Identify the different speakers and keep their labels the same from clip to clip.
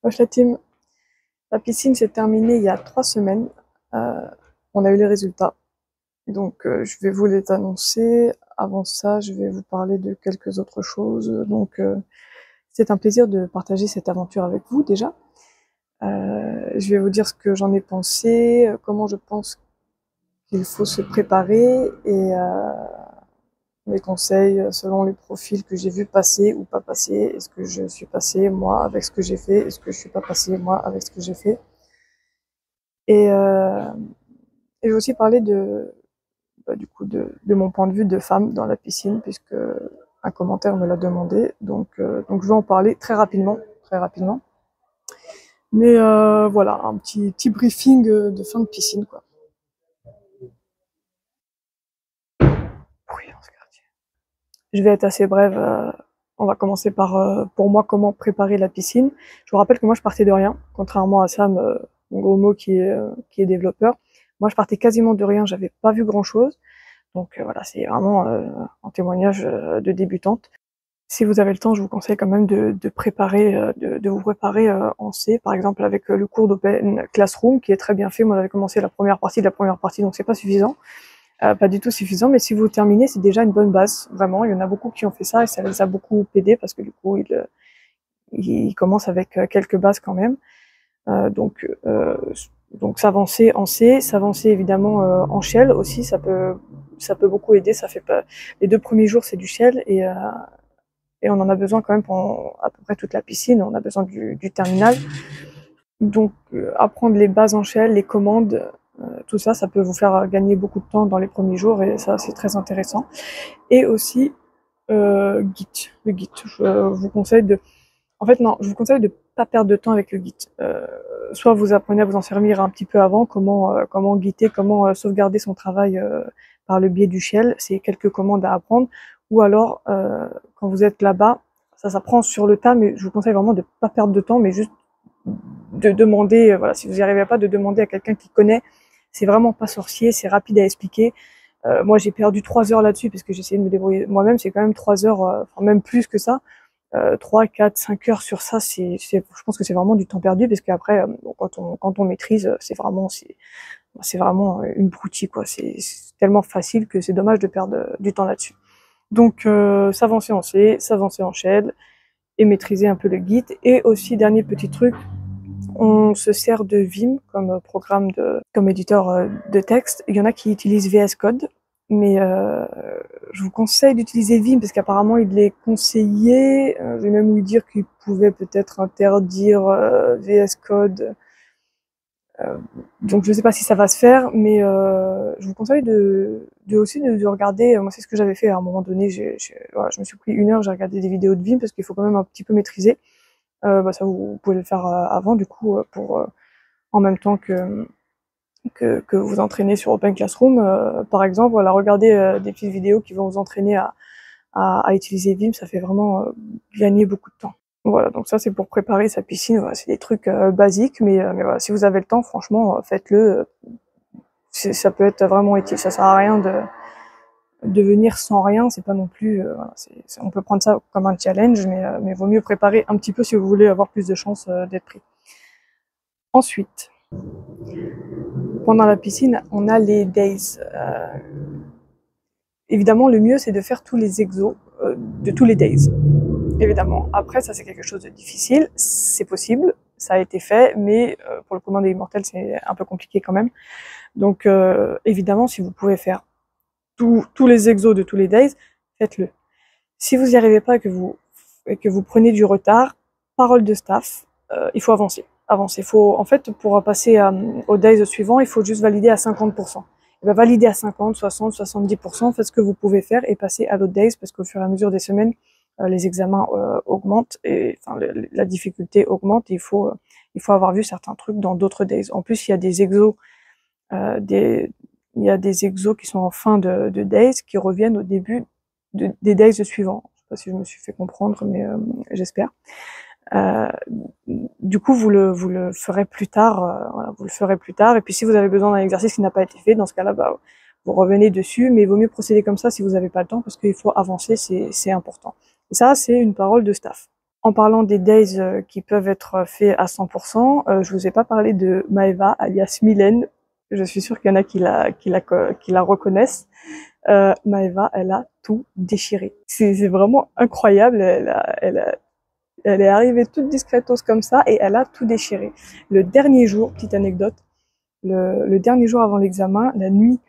Speaker 1: Wesh la team, la piscine s'est terminée il y a 3 semaines. On a eu les résultats. Donc je vais vous les annoncer. Avant ça, je vais vous parler de quelques autres choses. Donc c'est un plaisir de partager cette aventure avec vous déjà. Je vais vous dire ce que j'en ai pensé, comment je pense qu'il faut se préparer et mes conseils selon les profils que j'ai vus passer ou pas passer. Est-ce que je suis passée moi avec ce que j'ai fait? Est-ce que je suis pas passée moi avec ce que j'ai fait? Et, euh, et je vais aussi parler du coup de mon point de vue de femme dans la piscine, puisque un commentaire me l'a demandé. Donc je vais en parler très rapidement, très rapidement. Mais voilà, un petit briefing de fin de piscine, quoi. Oui, dans ce quartier. Je vais être assez brève. On va commencer par, pour moi, comment préparer la piscine. Je vous rappelle que moi, je partais de rien, contrairement à Sam, mon gros mot qui est développeur. Moi, je partais quasiment de rien, j'avais pas vu grand-chose. Donc voilà, c'est vraiment un témoignage de débutante. Si vous avez le temps, je vous conseille quand même de préparer, de vous préparer en C, par exemple avec le cours d'Open Classroom qui est très bien fait. Moi, j'avais commencé la première partie de la première partie, donc c'est pas suffisant, pas du tout suffisant. Mais si vous terminez, c'est déjà une bonne base, vraiment. Il y en a beaucoup qui ont fait ça et ça les a beaucoup aidés parce que du coup, ils commencent avec quelques bases quand même. Euh, donc, euh, donc s'avancer en C, s'avancer évidemment en shell aussi, ça peut beaucoup aider. Ça fait pas les 2 premiers jours, c'est du shell et on en a besoin quand même pour à peu près toute la piscine. On a besoin du terminal. Donc apprendre les bases en shell, les commandes, tout ça, ça peut vous faire gagner beaucoup de temps dans les premiers jours et ça c'est très intéressant. Et aussi Git, le Git. Je vous conseille de en fait, non, je vous conseille de pas perdre de temps avec le Git. Soit vous apprenez à vous en servir un petit peu avant, comment guider, comment sauvegarder son travail par le biais du shell, c'est quelques commandes à apprendre. Ou alors, quand vous êtes là-bas, ça s'apprend sur le tas, mais je vous conseille vraiment de pas perdre de temps, mais juste de demander, voilà, si vous n'y arrivez pas, de demander à quelqu'un qui connaît. C'est vraiment pas sorcier, c'est rapide à expliquer. Moi, j'ai perdu 3 heures là-dessus parce que j'ai essayé de me débrouiller moi-même. C'est quand même 3 heures, enfin même plus que ça. 3, 4, 5 heures sur ça, je pense que c'est vraiment du temps perdu parce qu'après, quand on maîtrise, c'est vraiment une broutille, quoi. C'est tellement facile que c'est dommage de perdre du temps là-dessus. Donc, s'avancer en C, s'avancer en shell et maîtriser un peu le Git. Et aussi, dernier petit truc, on se sert de Vim comme programme comme éditeur de texte. Il y en a qui utilisent VS Code, mais je vous conseille d'utiliser Vim parce qu'apparemment il est conseillé. Je vais même lui dire qu'il pouvait peut-être interdire VS Code. Euh, donc je ne sais pas si ça va se faire, mais je vous conseille de regarder. Moi c'est ce que j'avais fait à un moment donné. Voilà, je me suis pris 1 heure, j'ai regardé des vidéos de Vim parce qu'il faut quand même un petit peu maîtriser. Ça vous pouvez le faire avant du coup pour en même temps que vous entraînez sur Open Classroom, par exemple. Voilà, regardez des petites vidéos qui vont vous entraîner à utiliser Vim, ça fait vraiment gagner beaucoup de temps. Voilà, donc ça c'est pour préparer sa piscine. Voilà, c'est des trucs basiques, mais voilà, si vous avez le temps, franchement, faites-le. Ça peut être vraiment utile. Ça sert à rien de venir sans rien. C'est pas non plus. Voilà, on peut prendre ça comme un challenge, mais vaut mieux préparer un petit peu si vous voulez avoir plus de chances d'être pris. Ensuite, pendant la piscine, on a les days. Évidemment, le mieux, c'est de faire tous les exos de tous les days. Évidemment. Après, ça, c'est quelque chose de difficile. C'est possible. Ça a été fait, mais pour le commun des immortels, c'est un peu compliqué quand même. Donc, évidemment, si vous pouvez faire tous les exos de tous les days, faites-le. Si vous n'y arrivez pas et que vous prenez du retard, parole de staff, il faut avancer. Avancer. En fait, pour passer au days suivant, il faut juste valider à 50%. Et bien, valider à 50, 60, 70%, faites ce que vous pouvez faire et passer à l'autre days parce qu'au fur et à mesure des semaines, les examens augmentent et enfin, la difficulté augmente et il faut avoir vu certains trucs dans d'autres days. En plus, il y a des exos, euh, des, il y a des exos qui sont en fin de days qui reviennent au début des days suivants. Je sais pas si je me suis fait comprendre, mais j'espère. Euh, du coup, vous le ferez plus tard. Voilà, vous le ferez plus tard. Et puis, si vous avez besoin d'un exercice qui n'a pas été fait, dans ce cas-là, bah, vous revenez dessus. Mais il vaut mieux procéder comme ça si vous n'avez pas le temps, parce qu'il faut avancer, c'est important. Et ça, c'est une parole de staff. En parlant des days qui peuvent être faits à 100%, je vous ai pas parlé de Maeva, alias Mylène. Je suis sûre qu'il y en a qui la reconnaissent. Maeva, elle a tout déchiré. C'est vraiment incroyable. Elle est arrivée toute discretos comme ça et elle a tout déchiré. Le dernier jour, petite anecdote, le dernier jour avant l'examen, la nuit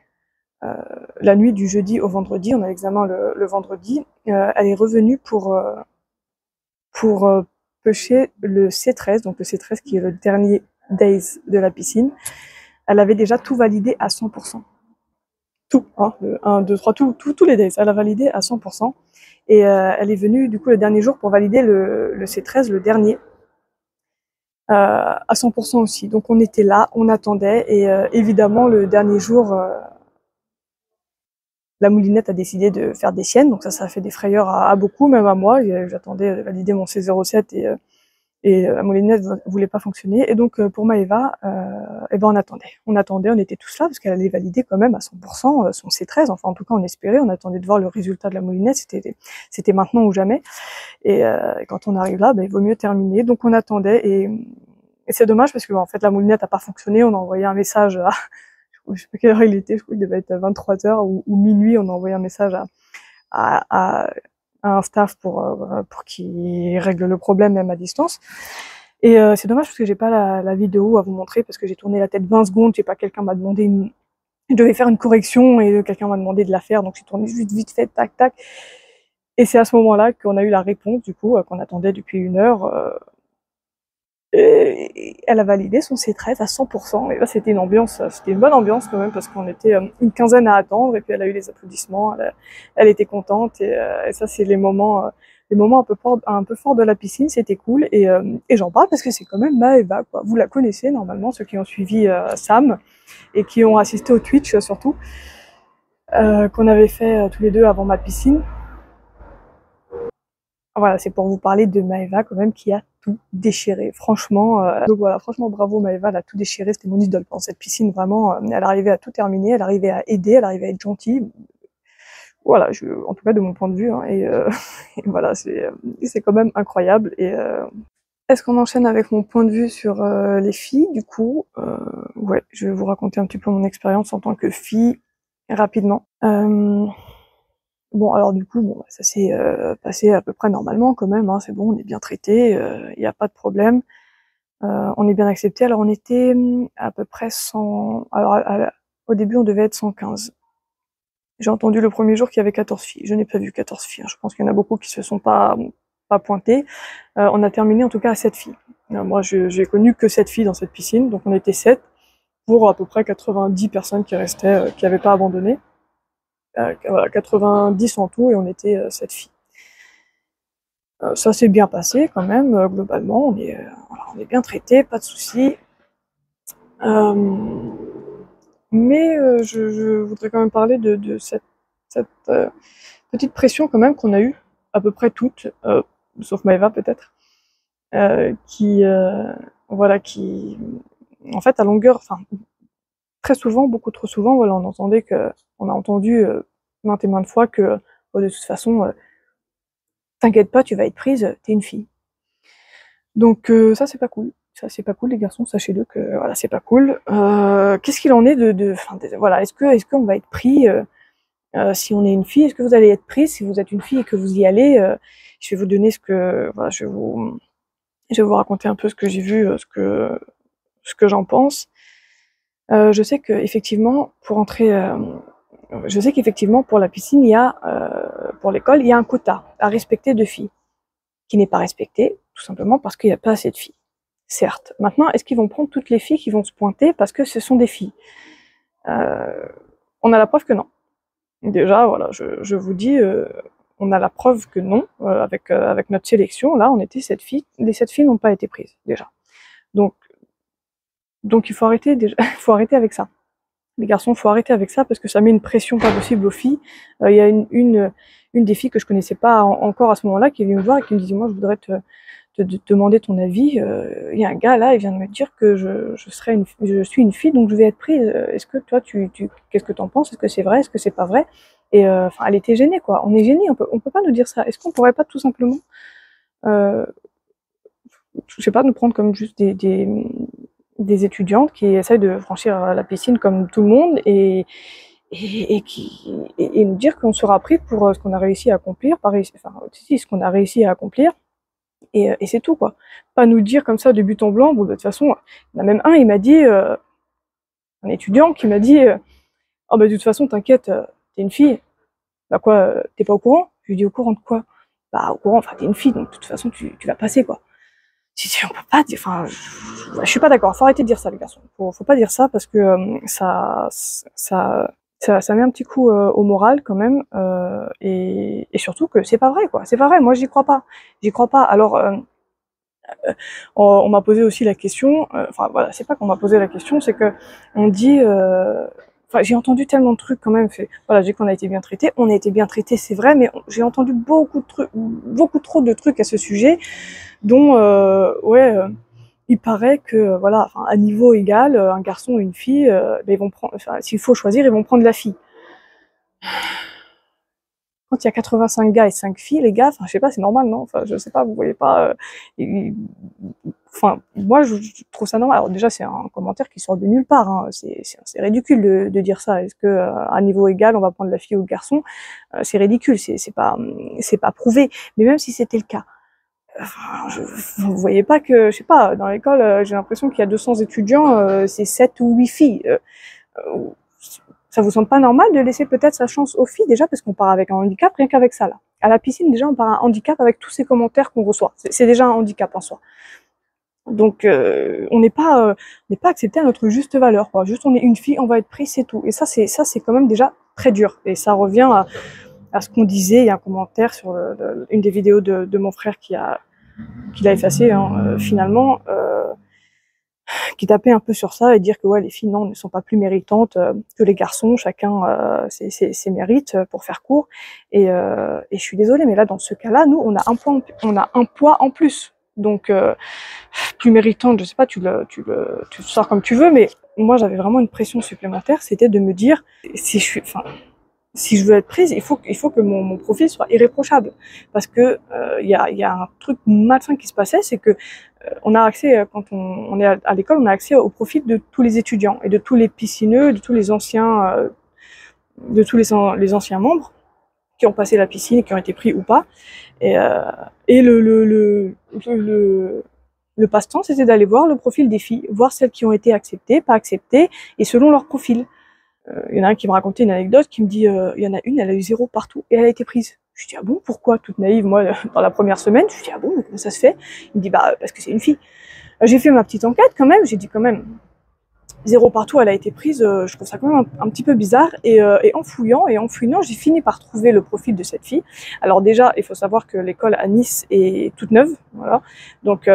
Speaker 1: du jeudi au vendredi, on a l'examen le vendredi, elle est revenue pour pêcher le C13, donc le C13 qui est le dernier days de la piscine. Elle avait déjà tout validé à 100%. Tout, hein, le 1, 2, 3, tous les days, elle a validé à 100%. Et elle est venue du coup le dernier jour pour valider le C13, le dernier, à 100% aussi. Donc on était là, on attendait, et évidemment le dernier jour, la moulinette a décidé de faire des siennes, donc ça a fait des frayeurs à beaucoup, même à moi. J'attendais de valider mon C07 et la moulinette voulait pas fonctionner. Et donc pour Maeva, eh ben on attendait, on était tous là parce qu'elle allait valider quand même à 100% son C13. Enfin en tout cas on espérait, on attendait de voir le résultat de la moulinette. C'était maintenant ou jamais. Et quand on arrive là, ben, il vaut mieux terminer. Donc on attendait et c'est dommage parce que en fait la moulinette a pas fonctionné. On a envoyé un message à je sais pas quelle heure il était, je crois qu'il devait être à 23h ou minuit. On a envoyé un message à un staff pour qu'il règle le problème même à distance. Et c'est dommage parce que j'ai pas la vidéo à vous montrer parce que j'ai tourné la tête 20 secondes, j'ai pas, quelqu'un m'a demandé je devais faire une correction et quelqu'un m'a demandé de la faire, donc j'ai tourné juste vite fait, tac tac. Et c'est à ce moment-là qu'on a eu la réponse du coup, qu'on attendait depuis 1 heure. Et elle a validé son C13 à 100%. Et là, c'était une bonne ambiance quand même, parce qu'on était une quinzaine à attendre, et puis elle a eu les applaudissements, elle était contente, et ça, c'est les moments un peu forts de la piscine, c'était cool, et j'en parle parce que c'est quand même Maeva, quoi. Vous la connaissez normalement, ceux qui ont suivi Sam, et qui ont assisté au Twitch surtout, qu'on avait fait tous les deux avant ma piscine. Voilà, c'est pour vous parler de Maeva quand même qui a tout déchiré, franchement. Donc voilà, franchement bravo Maeva, elle a tout déchiré, c'était mon idole pendant cette piscine, vraiment. Elle arrivait à tout terminer, elle arrivait à aider, elle arrivait à être gentille. Voilà, en tout cas de mon point de vue, hein, et voilà, c'est quand même incroyable. Et est-ce qu'on enchaîne avec mon point de vue sur les filles du coup? Ouais, je vais vous raconter un petit peu mon expérience en tant que fille rapidement. Bon, alors du coup, bon, ça s'est passé à peu près normalement quand même, hein, c'est bon, on est bien traité, il n'y a pas de problème, on est bien accepté. Alors on était à peu près 100, alors au début on devait être 115. J'ai entendu le premier jour qu'il y avait 14 filles, je n'ai pas vu 14 filles, hein. Je pense qu'il y en a beaucoup qui se sont pas pointées. On a terminé en tout cas à 7 filles. Moi j'ai connu que 7 filles dans cette piscine, donc on était 7 pour à peu près 90 personnes qui restaient, qui n'avaient pas abandonné. Voilà, 90 en tout, et on était 7 filles. Ça s'est bien passé quand même, globalement, on est bien traité, pas de soucis. Mais je voudrais quand même parler de cette petite pression quand même qu'on a eue, à peu près toutes, sauf Maeva peut-être, voilà, qui, en fait, à longueur, enfin, très souvent, beaucoup trop souvent, voilà, on a entendu maintes et maintes fois que, de toute façon, t'inquiète pas, tu vas être prise, t'es une fille. Donc ça c'est pas cool. Ça c'est pas cool les garçons, sachez-le que voilà, c'est pas cool. Qu'est-ce qu'il en est voilà, est-ce qu'on va être pris si on est une fille? Est-ce que vous allez être prise si vous êtes une fille et que vous y allez? Je vais vous donner voilà, je vais vous raconter un peu ce que j'ai vu, ce que j'en pense. Je sais qu'effectivement pour entrer je sais qu'effectivement pour la piscine, pour l'école, il y a un quota à respecter de filles qui n'est pas respecté, tout simplement parce qu'il n'y a pas assez de filles. Certes. Maintenant, est-ce qu'ils vont prendre toutes les filles qui vont se pointer parce que ce sont des filles? On a la preuve que non. Déjà, voilà, je vous dis, on a la preuve que non. Avec notre sélection, là, on était 7 filles. Les 7 filles n'ont pas été prises, déjà. Donc il faut arrêter déjà, il faut arrêter avec ça. Les garçons, il faut arrêter avec ça parce que ça met une pression pas possible aux filles. Il y a une des filles que je connaissais pas encore à ce moment-là qui est venue me voir et qui me disait, moi, je voudrais te demander ton avis. Il y a un gars là, il vient de me dire que je suis une fille, donc je vais être prise. Est-ce que toi, qu'est-ce que t'en penses? Est-ce que c'est vrai? Est-ce que c'est pas vrai? Et enfin, elle était gênée, quoi. On est gênés. On peut pas nous dire ça. Est-ce qu'on pourrait pas tout simplement je sais pas, nous prendre comme juste des étudiantes qui essayent de franchir la piscine comme tout le monde et nous dire qu'on sera pris pour ce qu'on a réussi à accomplir, enfin, si, ce qu'on a réussi à accomplir, et c'est tout, quoi. Pas nous dire comme ça de but en blanc, bon, de toute façon, il y en a même un, il m'a dit, un étudiant qui m'a dit, oh, bah, de toute façon, t'inquiète, t'es une fille. Bah, quoi, t'es pas au courant? Je lui dis, au courant de quoi? Bah, au courant, enfin, t'es une fille, donc de toute façon, tu vas passer, quoi. J'ai dit, on peut pas dire, enfin, je suis pas d'accord, faut arrêter de dire ça, les garçons. Faut pas dire ça parce que ça met un petit coup au moral quand même, et surtout que c'est pas vrai, quoi. C'est pas vrai, moi j'y crois pas. J'y crois pas. Alors, on m'a posé aussi la question, enfin voilà, c'est pas qu'on m'a posé la question, c'est que on dit, enfin j'ai entendu tellement de trucs quand même, voilà, j'ai dit qu'on a été bien traité, on a été bien traité, c'est vrai, mais j'ai entendu beaucoup de trucs, beaucoup trop de trucs à ce sujet, dont ouais, il paraît que voilà, enfin, à niveau égal, un garçon et une fille, ben, ils vont prendre, enfin, s'il faut choisir, ils vont prendre la fille. Quand il y a 85 gars et 5 filles, les gars, enfin, je sais pas, c'est normal, non? Enfin, je sais pas, vous voyez pas. Enfin, moi, je trouve ça normal. Alors déjà, c'est un commentaire qui sort de nulle part. Hein. C'est ridicule de dire ça. Est-ce que à niveau égal, on va prendre la fille ou le garçon? C'est ridicule. C'est pas prouvé. Mais même si c'était le cas, enfin, vous voyez pas que, je sais pas, dans l'école, j'ai l'impression qu'il y a 200 étudiants, c'est 7 ou 8 filles. Ça vous semble pas normal de laisser peut-être sa chance aux filles, déjà parce qu'on part avec un handicap, rien qu'avec ça là. À la piscine, déjà, on part un handicap avec tous ces commentaires qu'on reçoit. C'est déjà un handicap en soi. Donc, on n'est pas accepté à notre juste valeur, quoi. Juste, on est une fille, on va être pris, c'est tout. Et ça, c'est quand même déjà très dur. Et ça revient à ce qu'on disait. Il y a un commentaire sur une des vidéos de mon frère qui l'a effacé, hein, finalement, qui tapait un peu sur ça et dire que ouais, les filles non ne sont pas plus méritantes que les garçons, chacun ses mérites pour faire court. Et je suis désolée, mais là dans ce cas-là, nous on a un poids en plus. Donc plus méritante, je sais pas, tu le sors comme tu veux, mais moi j'avais vraiment une pression supplémentaire, c'était de me dire si je veux être prise, il faut que mon profil soit irréprochable, parce que il y a un truc malsain qui se passait, c'est que on a accès, quand on est à l'école, on a accès au profil de tous les étudiants et de tous les piscineux, de tous les anciens, les anciens membres qui ont passé la piscine et qui ont été pris ou pas. Et le passe-temps, c'était d'aller voir le profil des filles, voir celles qui ont été acceptées, pas acceptées, et selon leur profil. Il y en a un qui me racontait une anecdote qui me dit, il y en a une, elle a eu 0 partout et elle a été prise. Je dis, ah bon, pourquoi? Toute naïve, moi, dans la première semaine, je dis, ah bon, comment ça se fait? Il me dit, bah, parce que c'est une fille. J'ai fait ma petite enquête quand même, j'ai dit quand même, 0 partout, elle a été prise, je trouve ça quand même un petit peu bizarre, et en fouillant, j'ai fini par trouver le profil de cette fille. Alors déjà, il faut savoir que l'école à Nice est toute neuve, voilà, donc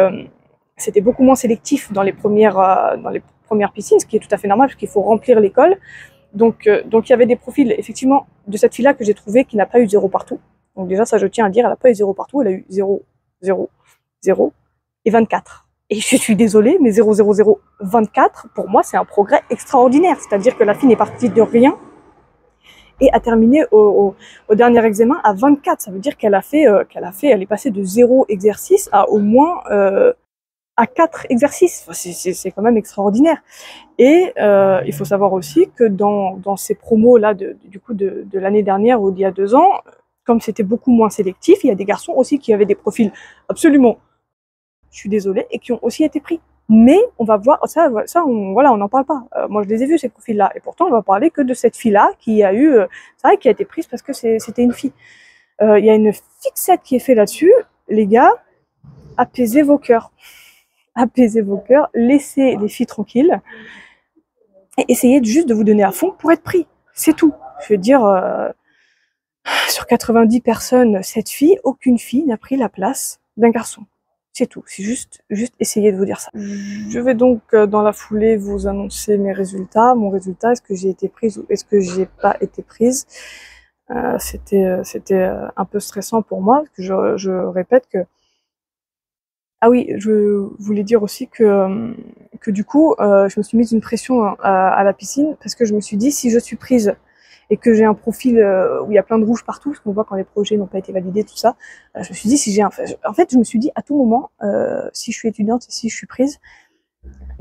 Speaker 1: c'était beaucoup moins sélectif dans les premières piscines, ce qui est tout à fait normal, parce qu'il faut remplir l'école. Donc il y avait des profils, effectivement, de cette fille-là que j'ai trouvé qui n'a pas eu 0 partout. Donc déjà, ça je tiens à dire, elle n'a pas eu 0 partout, elle a eu 0, 0, 0 et 24. Et je suis désolée, mais 0, 0, 0, 24, pour moi, c'est un progrès extraordinaire. C'est-à-dire que la fille n'est partie de rien et a terminé au dernier examen à 24. Ça veut dire elle est passée de 0 exercice à au moins à 4 exercices. Enfin, c'est quand même extraordinaire. Et il faut savoir aussi que dans ces promos-là, du coup, de l'année dernière ou d'il y a 2 ans, comme c'était beaucoup moins sélectif, il y a des garçons aussi qui avaient des profils absolument, je suis désolée, et qui ont aussi été pris. Mais on va voir, on n'en parle pas. Moi, je les ai vus, ces profils-là. Et pourtant, on va parler que de cette fille-là qui a eu, c'est vrai, qui a été prise parce que c'était une fille. Il y a une fixette qui est faite là-dessus. Les gars, apaisez vos cœurs. Apaisez vos cœurs, laissez les filles tranquilles et essayez juste de vous donner à fond pour être pris. C'est tout. Je veux dire, sur 90 personnes, 7 filles, aucune fille n'a pris la place d'un garçon. C'est tout. C'est juste essayer de vous dire ça. Je vais donc dans la foulée vous annoncer mes résultats. Mon résultat, est-ce que j'ai été prise ou est-ce que j'ai pas été prise? C'était un peu stressant pour moi, parce que je répète que... Ah oui, je voulais dire aussi que du coup, je me suis mise une pression à la piscine, parce que je me suis dit, si je suis prise et que j'ai un profil où il y a plein de rouge partout, parce qu'on voit quand les projets n'ont pas été validés, tout ça, je me suis dit, si j'ai en fait, je me suis dit, à tout moment, si je suis étudiante et si je suis prise,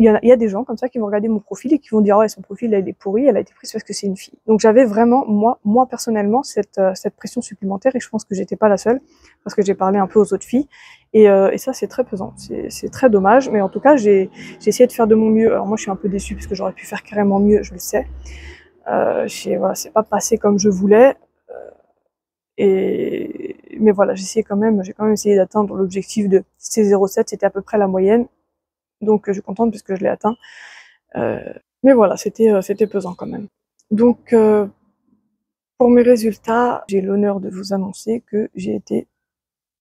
Speaker 1: il y a des gens comme ça qui vont regarder mon profil et qui vont dire, ouais, son profil, là, il est pourri, elle a été prise parce que c'est une fille. Donc j'avais vraiment, moi personnellement, cette pression supplémentaire, et je pense que j'étais pas la seule, parce que j'ai parlé un peu aux autres filles, et ça, c'est très pesant, c'est très dommage, mais en tout cas, j'ai essayé de faire de mon mieux. Alors moi, je suis un peu déçue, parce que j'aurais pu faire carrément mieux, je le sais. Voilà, c'est pas passé comme je voulais, mais voilà, j'ai quand même essayé d'atteindre l'objectif de C07, c'était à peu près la moyenne. Donc je suis contente puisque je l'ai atteint. Mais voilà, c'était pesant quand même. Donc pour mes résultats, j'ai l'honneur de vous annoncer que j'ai été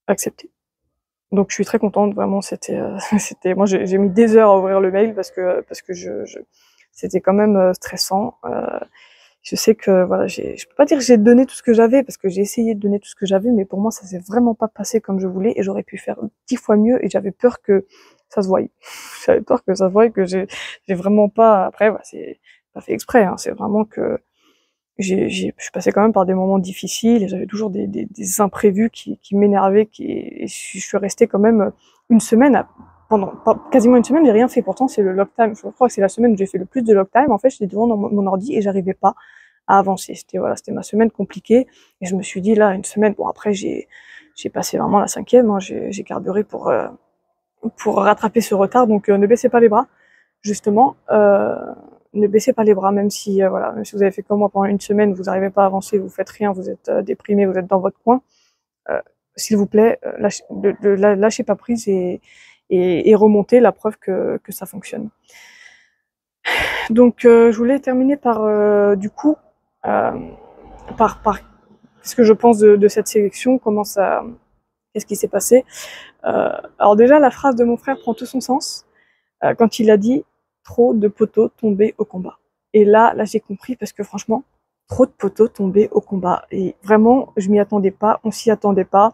Speaker 1: acceptée. Donc je suis très contente, vraiment, c'était moi j'ai mis des heures à ouvrir le mail parce que c'était quand même stressant. Je sais que voilà, je peux pas dire que j'ai donné tout ce que j'avais parce que j'ai essayé de donner tout ce que j'avais, mais pour moi ça s'est vraiment pas passé comme je voulais et j'aurais pu faire 10 fois mieux et j'avais peur que ça se voie. J'avais peur que ça se voie, que j'ai vraiment pas. Après, voilà, c'est pas fait exprès, hein, c'est vraiment que je suis passée quand même par des moments difficiles et j'avais toujours des imprévus qui m'énervaient, et je suis restée quand même une semaine pendant quasiment une semaine, j'ai rien fait. Pourtant, c'est le lock time. Je crois que c'est la semaine où j'ai fait le plus de lock time. En fait, j'étais devant mon ordi et j'arrivais pas à avancer. C'était ma semaine compliquée. Et je me suis dit, là, une semaine, bon, après, j'ai passé vraiment la 5e, hein, j'ai carburé pour rattraper ce retard. Donc, ne baissez pas les bras, justement. Ne baissez pas les bras, même si, voilà, même si vous avez fait comme moi pendant une semaine, vous n'arrivez pas à avancer, vous faites rien, vous êtes déprimé, vous êtes dans votre coin. S'il vous plaît, lâchez pas prise et remontez, la preuve que ça fonctionne. Donc je voulais terminer par du coup par ce que je pense de cette sélection, qu'est-ce qui s'est passé. Alors déjà, la phrase de mon frère prend tout son sens quand il a dit trop de poteaux tombés au combat. Et là j'ai compris, parce que franchement, trop de poteaux tombés au combat, et vraiment je m'y attendais pas, on s'y attendait pas.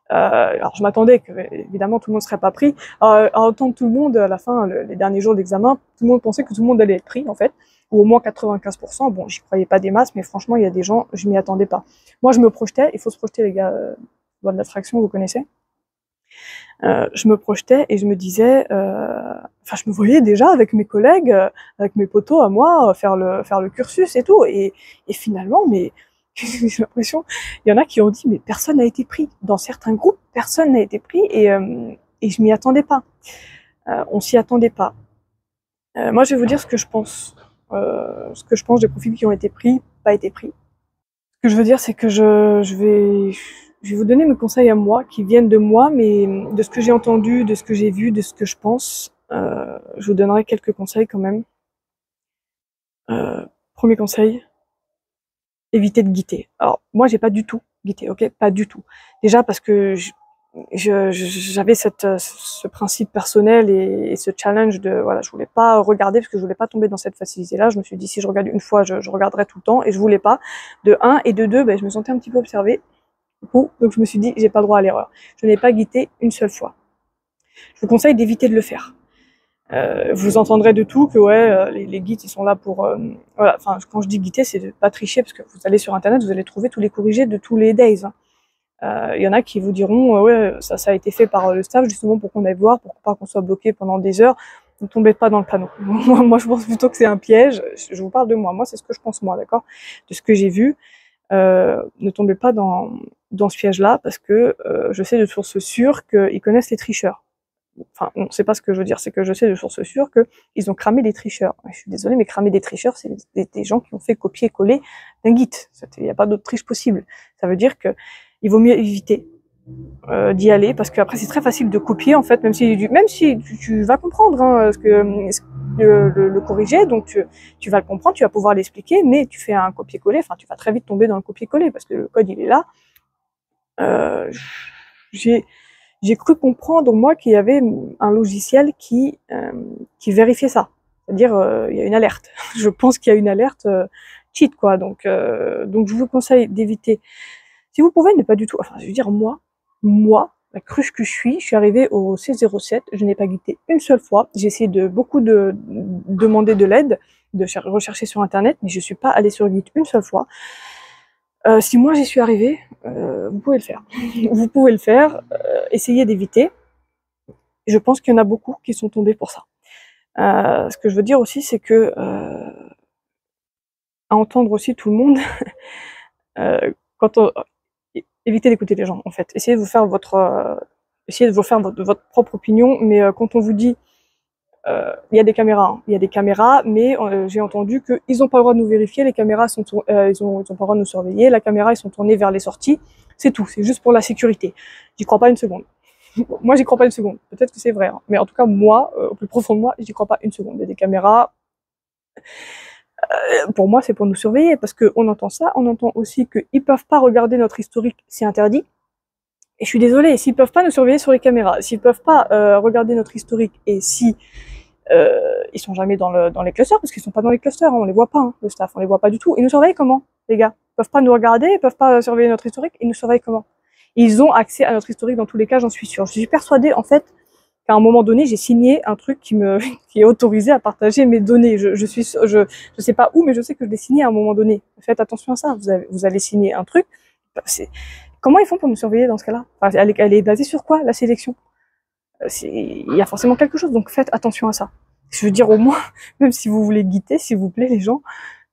Speaker 1: Alors je m'attendais que évidemment tout le monde serait pas pris. À entendre tout le monde à la fin, les derniers jours d'examen, tout le monde pensait que tout le monde allait être pris en fait, ou au moins 95%. Bon, j'y croyais pas des masses, mais franchement il y a des gens, je m'y attendais pas. Moi je me projetais, il faut se projeter les gars, loi de l'attraction, vous connaissez. Je me projetais et je me disais, enfin je me voyais déjà avec mes collègues, avec mes potos à moi, faire le cursus et tout, et finalement, mais j'ai l'impression, il y en a qui ont dit, mais personne n'a été pris. Dans certains groupes, personne n'a été pris, et je m'y attendais pas. On s'y attendait pas. Moi, je vais vous dire ce que je pense. Ce que je pense des profils qui ont été pris, pas été pris. Ce que je veux dire, c'est que je vais vous donner mes conseils à moi, qui viennent de moi, mais de ce que j'ai entendu, de ce que j'ai vu, de ce que je pense. Je vous donnerai quelques conseils quand même. Premier conseil, éviter de guetter. Alors moi j'ai pas du tout guetté, ok, pas du tout. Déjà parce que j'avais ce principe personnel et ce challenge de voilà, je voulais pas regarder parce que je voulais pas tomber dans cette facilité-là. Je me suis dit, si je regarde une fois, je regarderai tout le temps, et je voulais pas. De un, et de deux, ben, je me sentais un petit peu observée. Donc je me suis dit, j'ai pas le droit à l'erreur. Je n'ai pas guetté une seule fois. Je vous conseille d'éviter de le faire. Vous entendrez de tout, que ouais, les guides ils sont là pour voilà. Enfin, quand je dis guider, c'est de pas tricher, parce que vous allez sur internet, vous allez trouver tous les corrigés de tous les days. Il y en a qui vous diront ouais, ça a été fait par le staff justement pour qu'on aille voir, pour pas qu'on soit bloqué pendant des heures. Ne tombez pas dans le panneau. Moi je pense plutôt que c'est un piège. Je vous parle de moi. Moi c'est ce que je pense, moi, d'accord, de ce que j'ai vu. Ne tombez pas dans ce piège-là, parce que je sais de sources sûres qu'ils connaissent les tricheurs. Enfin, non, c'est pas ce que je veux dire, c'est que je sais de sources sûres qu'ils ont cramé des tricheurs. Je suis désolée, mais cramer des tricheurs, c'est des gens qui ont fait copier-coller d'un guide. Il n'y a pas d'autre triche possible. Ça veut dire que il vaut mieux éviter d'y aller, parce qu'après c'est très facile de copier en fait, même si tu vas comprendre le corriger, donc tu vas le comprendre, tu vas pouvoir l'expliquer, mais tu fais un copier-coller, enfin tu vas très vite tomber dans le copier-coller, parce que le code il est là. J'ai cru comprendre, moi, qu'il y avait un logiciel qui vérifiait ça. C'est-à-dire, il y a une alerte. Je pense qu'il y a une alerte cheat, quoi. Donc je vous conseille d'éviter. Si vous pouvez, ne pas du tout. Enfin, je veux dire, moi, la cruche que je suis arrivée au C07, je n'ai pas guetté une seule fois. J'ai essayé de demander de l'aide, de rechercher sur internet, mais je suis pas allée sur Git une seule fois. Si moi j'y suis arrivée, vous pouvez le faire. Vous pouvez le faire, essayez d'éviter. Je pense qu'il y en a beaucoup qui sont tombés pour ça. Ce que je veux dire aussi, c'est que à entendre aussi tout le monde, quand on, évitez d'écouter les gens en fait. Essayez de vous faire votre propre opinion, mais quand on vous dit il y a des caméras, hein. Il y a des caméras, mais j'ai entendu qu'ils n'ont pas le droit de nous vérifier, les caméras ils ont pas le droit de nous surveiller, la caméra ils sont tournés vers les sorties, c'est tout, c'est juste pour la sécurité. J'y crois pas une seconde. Moi j'y crois pas une seconde, peut-être que c'est vrai, hein. Mais en tout cas moi, au plus profond de moi, j'y crois pas une seconde. Il y a des caméras, pour moi c'est pour nous surveiller, parce qu'on entend ça, on entend aussi qu'ils peuvent pas regarder notre historique, c'est interdit. Et je suis désolée, s'ils peuvent pas nous surveiller sur les caméras, s'ils peuvent pas regarder notre historique, et si ils sont jamais dans les clusters, parce qu'ils sont pas dans les clusters, hein, on les voit pas, hein, le staff, on les voit pas du tout. Ils nous surveillent comment, les gars? Ils peuvent pas nous regarder, ils peuvent pas surveiller notre historique, ils nous surveillent comment? Ils ont accès à notre historique dans tous les cas, j'en suis sûre. Je suis persuadée, en fait, qu'à un moment donné, j'ai signé un truc qui est autorisé à partager mes données. Je sais pas où, mais je sais que je l'ai signé à un moment donné. Faites attention à ça. Vous allez signer un truc. Comment ils font pour nous surveiller dans ce cas-là? Enfin, elle est basée sur quoi, la sélection? Il y a forcément quelque chose, donc faites attention à ça. Je veux dire, au moins, même si vous voulez guider, s'il vous plaît, les gens,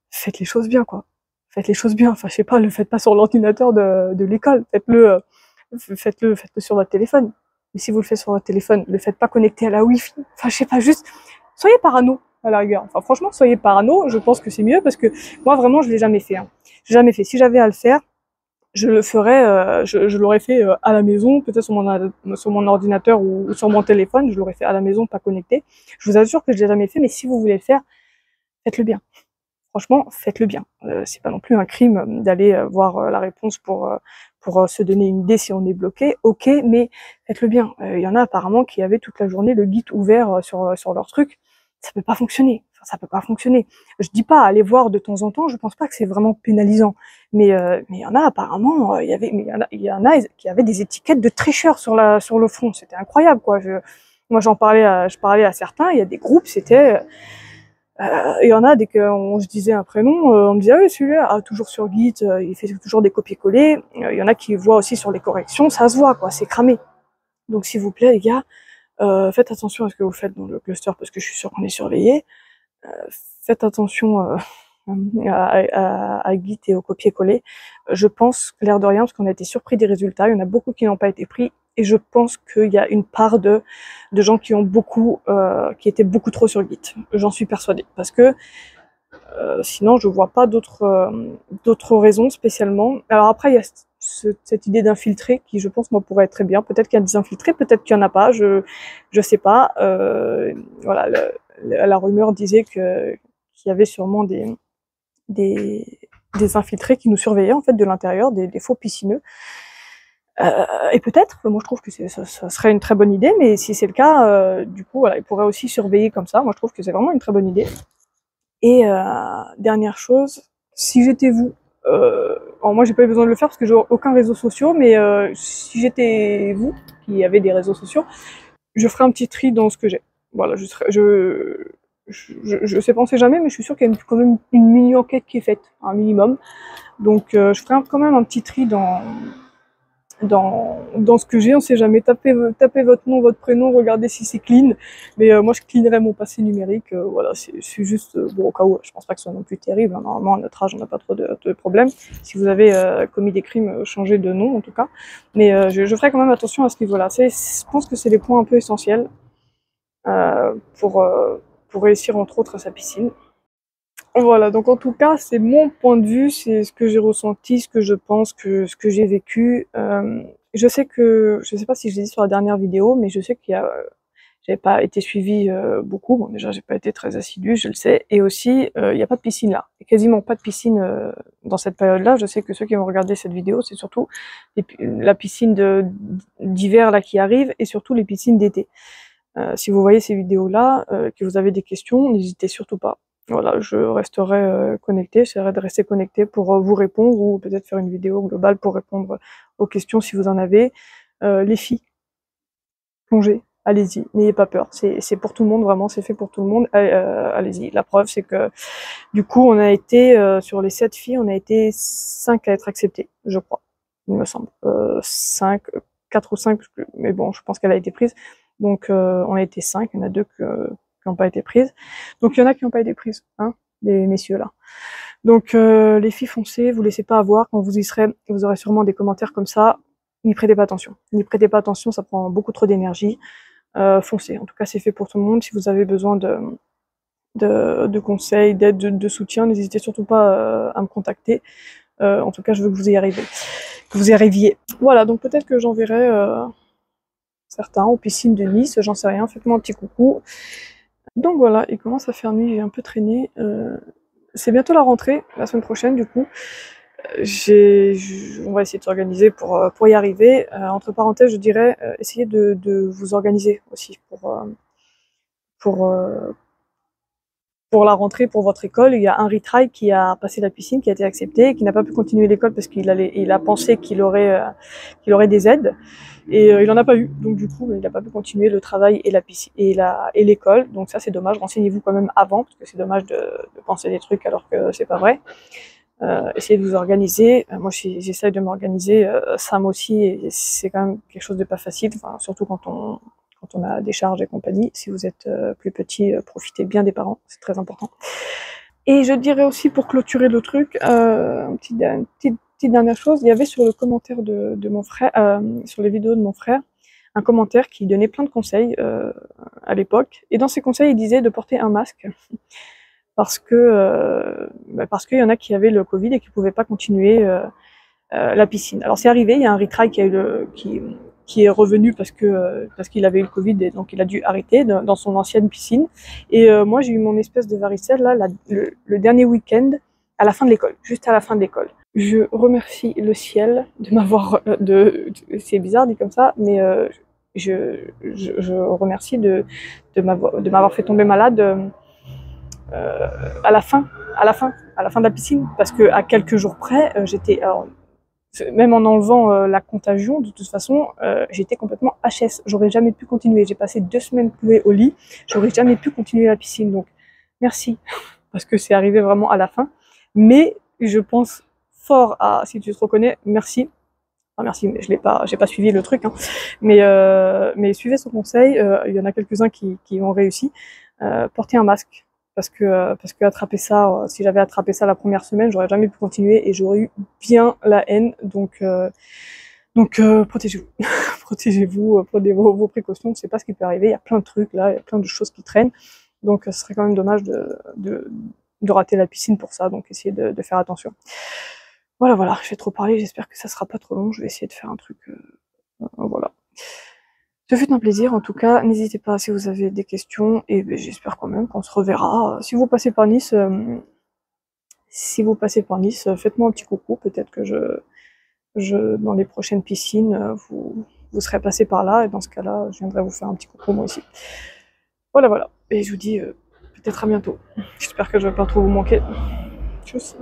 Speaker 1: faites les choses bien, quoi. Faites les choses bien. Enfin, je sais pas, le faites pas sur l'ordinateur de l'école. Faites-le sur votre téléphone. Mais si vous le faites sur votre téléphone, le faites pas connecté à la Wi-Fi. Enfin, je sais pas, juste, soyez parano, à la rigueur. Enfin, franchement, soyez parano. Je pense que c'est mieux parce que moi, vraiment, je l'ai jamais fait, hein. J'ai jamais fait. Si j'avais à le faire, je le ferais, je l'aurais fait à la maison, peut-être sur mon ordinateur ou sur mon téléphone, je l'aurais fait à la maison, pas connecté. Je vous assure que je l'ai jamais fait, mais si vous voulez le faire, faites-le bien. Franchement, faites-le bien. C'est pas non plus un crime d'aller voir la réponse pour se donner une idée si on est bloqué, ok, mais faites-le bien. Il y en a apparemment qui avaient toute la journée le Git ouvert sur leur truc. Ça peut pas fonctionner. Enfin, ça peut pas fonctionner. Je dis pas aller voir de temps en temps. Je pense pas que c'est vraiment pénalisant. Mais il y en a apparemment. Il y en a qui avaient des étiquettes de tricheurs sur le front. C'était incroyable, quoi. Moi, je parlais à certains. Il y a des groupes, c'était il y en a, dès qu'on se disait un prénom, on me disait « Ah oui, celui-là, toujours sur Git, il fait toujours des copier-coller. » Il y en a qui voient aussi sur les corrections, ça se voit, quoi, c'est cramé. Donc s'il vous plaît, les gars, faites attention à ce que vous faites dans le cluster, parce que je suis sûre qu'on est surveillé. Faites attention à Git et au copier-coller. Je pense, l'air de rien, parce qu'on a été surpris des résultats, il y en a beaucoup qui n'ont pas été pris, et je pense qu'il y a une part de gens qui qui étaient beaucoup trop sur Git. J'en suis persuadée, parce que sinon je vois pas d'autres raisons spécialement. Alors après il y a cette idée d'infiltrer qui, je pense, moi, pourrait être très bien. Peut-être qu'il y a des infiltrés, peut-être qu'il y en a pas, je sais pas. Voilà, la rumeur disait qu'il y avait sûrement des infiltrés qui nous surveillaient en fait de l'intérieur, des faux piscineux. Et peut-être, moi je trouve que ça serait une très bonne idée, mais si c'est le cas, du coup, voilà, ils pourraient aussi surveiller comme ça. Moi je trouve que c'est vraiment une très bonne idée. Et dernière chose, si j'étais vous, alors moi j'ai pas eu besoin de le faire parce que j'ai aucun réseau social, mais si j'étais vous, qui avez des réseaux sociaux, je ferais un petit tri dans ce que j'ai. Voilà, je sais pas, on sait jamais, mais je suis sûre qu'il y a quand même une mini enquête qui est faite, un minimum. Donc je ferais quand même un petit tri dans ce que j'ai, on sait jamais. Tapez votre nom, votre prénom, regardez si c'est clean. Mais moi, je cleanerais mon passé numérique. Voilà, c'est juste, bon, au cas où, je pense pas que ce soit non plus terrible. Hein. Normalement, à notre âge, on n'a pas trop de problèmes. Si vous avez commis des crimes, changez de nom, en tout cas. Mais je ferai quand même attention à ce niveau-là. Je pense que c'est les points un peu essentiels pour réussir, entre autres, sa piscine. Voilà, donc en tout cas, c'est mon point de vue, c'est ce que j'ai ressenti, ce que je pense, ce que j'ai vécu. Je sais que, je sais pas si je l'ai dit sur la dernière vidéo, mais je sais j'avais pas été suivie beaucoup. Bon, déjà, j'ai pas été très assidue, je le sais. Et aussi, il y a pas de piscine là. Il y a quasiment pas de piscine dans cette période-là. Je sais que ceux qui vont regarder cette vidéo, c'est surtout la piscine d'hiver là qui arrive, et surtout les piscines d'été. Si vous voyez ces vidéos-là, que vous avez des questions, n'hésitez surtout pas. Voilà, je resterai connectée, j'essaierai de rester connectée pour vous répondre, ou peut-être faire une vidéo globale pour répondre aux questions si vous en avez. Les filles, plongez, allez-y, n'ayez pas peur. C'est pour tout le monde, vraiment, c'est fait pour tout le monde. Allez-y. La preuve, c'est que du coup, on a été, sur les 7 filles, on a été 5 à être acceptées, je crois, il me semble. 5, 4 ou 5, mais bon, je pense qu'elle a été prise. Donc, on a été 5, il y en a 2 qui n'ont pas été prises. Donc, il y en a qui n'ont pas été prises, hein, les messieurs là. Donc, les filles, foncez, vous laissez pas avoir. Quand vous y serez, vous aurez sûrement des commentaires comme ça. N'y prêtez pas attention. N'y prêtez pas attention, ça prend beaucoup trop d'énergie. Foncez. En tout cas, c'est fait pour tout le monde. Si vous avez besoin de conseils, d'aide, de soutien, n'hésitez surtout pas à me contacter. En tout cas, je veux que vous y arriviez. Que vous y arriviez. Voilà, donc peut-être que j'enverrai certains aux piscines de Nice, j'en sais rien. Faites-moi un petit coucou. Donc voilà, il commence à faire nuit, j'ai un peu traîné. C'est bientôt la rentrée, la semaine prochaine du coup. On va essayer de s'organiser pour y arriver. Entre parenthèses, je dirais, essayez de vous organiser aussi pour, pour la rentrée, pour votre école. Il y a un retry qui a passé la piscine, qui a été accepté, qui n'a pas pu continuer l'école parce qu'il a pensé qu'il aurait des aides. Et il en a pas eu, donc du coup il n'a pas pu continuer le travail et la piscine et l'école, donc ça c'est dommage. Renseignez-vous quand même avant, parce que c'est dommage de penser des trucs alors que c'est pas vrai. Essayez de vous organiser. Moi j'essaye de m'organiser, Sam aussi, et c'est quand même quelque chose de pas facile, enfin, surtout quand on a des charges et compagnie. Si vous êtes plus petit, profitez bien des parents, c'est très important. Et je dirais aussi, pour clôturer le truc, une petite dernière chose, il y avait sur le commentaire de mon frère, sur les vidéos de mon frère, un commentaire qui donnait plein de conseils à l'époque. Et dans ces conseils, il disait de porter un masque parce qu'il y en a qui avaient le Covid et qui pouvaient pas continuer la piscine. Alors c'est arrivé, il y a un retry qui est revenu parce qu'il avait eu le Covid et donc il a dû arrêter dans son ancienne piscine. Et moi j'ai eu mon espèce de varicelle là, le dernier week-end à la fin de l'école, juste à la fin de l'école. Je remercie le ciel de m'avoir, c'est bizarre dit comme ça, mais je remercie de m'avoir fait tomber malade à la fin de la piscine, parce que à quelques jours près, même en enlevant la contagion, de toute façon, j'étais complètement HS. J'aurais jamais pu continuer. J'ai passé 2 semaines clouée au lit. J'aurais jamais pu continuer la piscine. Donc, merci, parce que c'est arrivé vraiment à la fin. Mais je pense fort à, si tu te reconnais, merci. Enfin, merci, mais j'ai pas suivi le truc, hein. Mais suivez son conseil. Il y en a quelques-uns qui ont réussi. Portez un masque. Parce que attraper ça, si j'avais attrapé ça la première semaine, j'aurais jamais pu continuer et j'aurais eu bien la haine. Donc protégez-vous, protégez-vous, prenez vos précautions. C'est pas ce qui peut arriver. Il y a plein de trucs là, il y a plein de choses qui traînent. Donc ce serait quand même dommage de rater la piscine pour ça. Donc essayez de faire attention. Voilà, j'ai trop parlé. J'espère que ça sera pas trop long. Je vais essayer de faire un truc. Voilà. Ce fut un plaisir, en tout cas, n'hésitez pas si vous avez des questions, et j'espère quand même qu'on se reverra. Si vous passez par Nice, faites-moi un petit coucou, peut-être que dans les prochaines piscines, vous serez passé par là, et dans ce cas-là, je viendrai vous faire un petit coucou moi aussi. Voilà, et je vous dis peut-être à bientôt. J'espère que je vais pas trop vous manquer. Tchuss.